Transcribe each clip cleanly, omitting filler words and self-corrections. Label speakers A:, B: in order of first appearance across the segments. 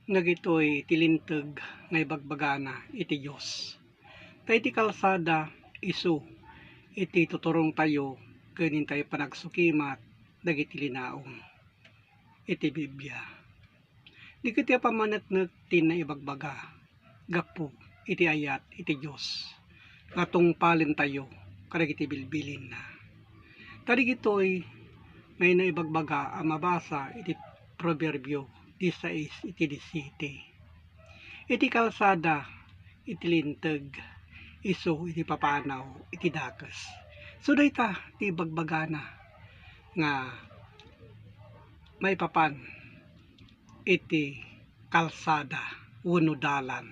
A: Nagitoy tilinteg nga ibagbagana iti Dios. Ta iti kalsada isu iti tuturong tayo ken tayo panagsukimat dagiti linaong iti Biblia. Di kiti pamaneknek tin na ibagbaga gapu iti ayat iti Dios nga tungpalen tayo kadagiti bilbilin na. Tarigitoy ngay na ibagbaga ang mabasa iti Proverbio 16 iti 17. Iti kalsada iti linteg isu iti papanaw iti dakes. So dayta ti bagbagana nga may papan iti kalsada wenno dalan.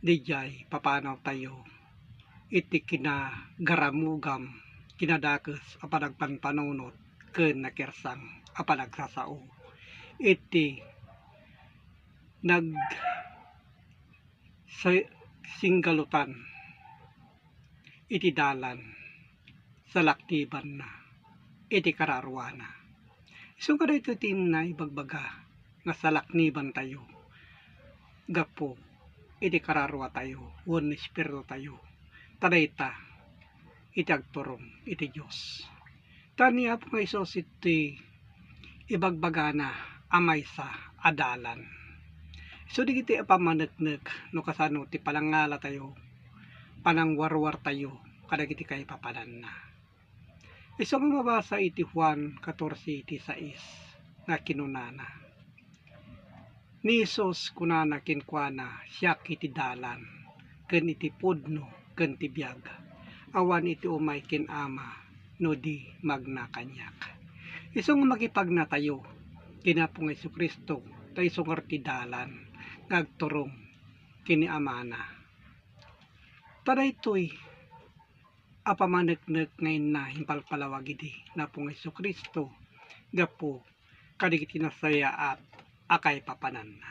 A: Dijay papanaw tayo iti kinagaramugam kinadakes a panagpanpanunot ken nakersang a panagsasao. Iti singgalutan iti dalan sa laktiban na iti kararwana. So kada ito tin na ibagbaga nga sa lakniban tayo gapo iti kararwa tayo wenno espiritu tayo tadayta iti agturong iti Dios. Taniya po nga isos iti ibagbagana amaysa adalan. So digiti apamaneknek no kasano ti palangala tayo panangwarwar tayo kadagiti kay papanan na. Iso nga mabasa iti Juan 14 iti 6 nga kinunana. Ni Jesus kunana kinkwana siya iti dalan ken iti pudno ken ti biag. Awan iti umay ken Ama no di magnakanyak. Iso nga makipagna tayo kinapong Jesucristo tayo sungar ti dalan ngagturong kini Amana. Tadaytoy apamaneknek ngayon na himpalpalawag iti napong Jesucristo gapo kadagiti nasaya at akay papanan na.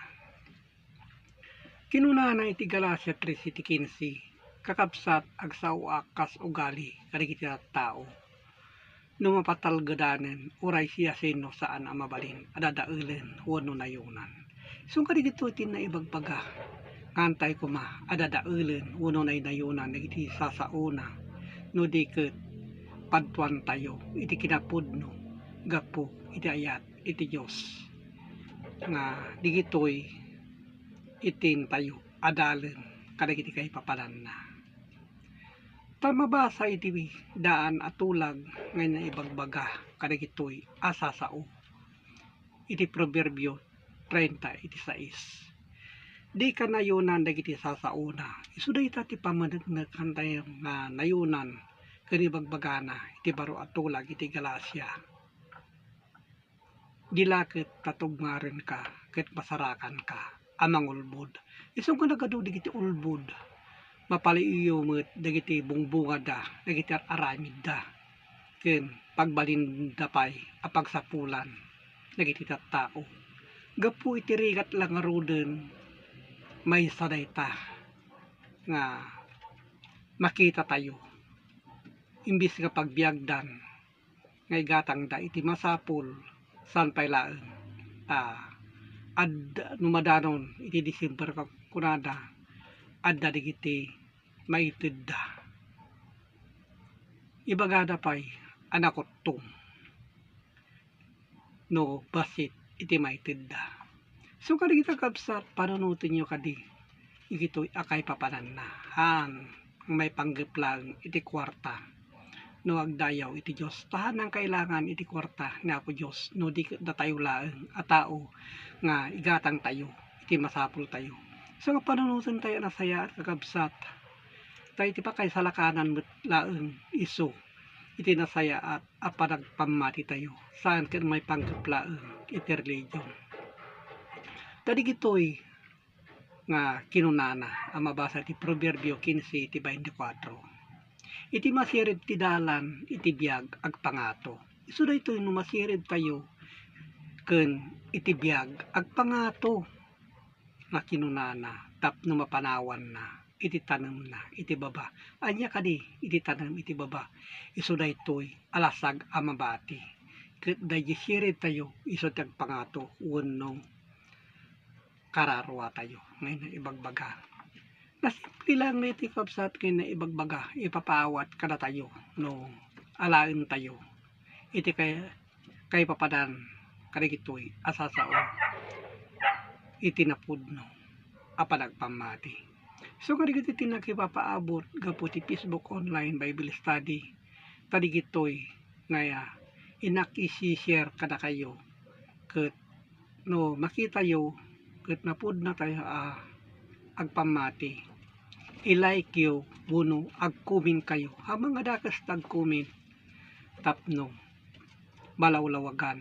A: Kinunana iti Galacia 3 iti 15 kakabsat agsauak kas ugali kadagiti tao. No mapatalgadanen uray siya sino saan ang mabalin adadaelen wenno nayunan. So kadagito iti na ibagbaga ngantay kuma adadaelen wenno nayunan iti sasauna no diket padtuan tayo iti kinapudno gapo iti ayat iti Dios nga digitoy itin tayo adalen kadagiti kay papanan na. Mabasa iti daan at tulag ngayon na ibagbaga kadagitoy asasao iti Proverbio 30 iti 6. Di ka nayunan dagiti sasauna isu dayta ti pamaneknek tayo nga nayunan ken ibagbagana iti baro at tulag iti Galacia. Dilakit tatugmaren ka ket masarakan ka amang ulbod. Isu nga nagadu digiti ulbod mapaliiyo met dagiti bungbunga da dagiti aramid da ken pagbalinda pay a pagsapulan dagiti tattao gapu iti rigat lang aruden may sadayta nga makita tayo imbis nga pagbiagdan nga igatang da iti masapul san pay laeng numadanon iti December kunada adda digiti maited da ibagada pay anakotong no basit iti maited da. So kadagiti kabsat panunutin nyo kadi igitoy akay papanan na han may panggeplang iti kwarta no agdayaw iti Dios tahan ang kailangan iti kwarta ni Apo Dios no di da tayo laeng a tao nga igatang tayo iti masapul tayo. So nga panunutin tayo nasaya at kakabsat tayo iti pa kay salakanan met laeng iso iti nasaya at apanagpamati tayo saan ken may panggeplang iti religion. Tadigitoy nga kinunana ang mabasa iti Proverbio 15 iti 24. Iti masirib ti dalan iti biag agpangato. Isu daytoy no masirib tayo ken iti biag agpangato nga kinunana tapno mapanawan na iti tanem na iti baba anya kadi iti tanem iti baba isu daytoy alasag a mabati ket daydi sirib tayo isu ti agpangato wenno kararwa tayo ngayon na ibagbaga. Na simple lang na iti kapsat ngayon na ibagbaga, ipapaawat kada tayo, no, alain tayo. Iti kay papadan, karigitoy, asasao, itinapod no, apanagpamati. So karigit iti nakipapaabot, gapo ti Facebook online Bible study, karigitoy, ngaya, inak isi-share kada kayo, ket no, makita yo, ket napod na tayo, agpamati, i-like yo, buno, ag-comment kayo, habang adakas tag-comment, tapno, balawlawagan,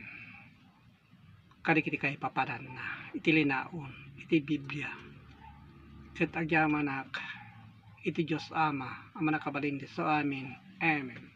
A: karikiti kay papadan na, iti linaon, iti Biblia, ket agyaman iti Diyos Ama, ang manakabalin di sa amin, Amen.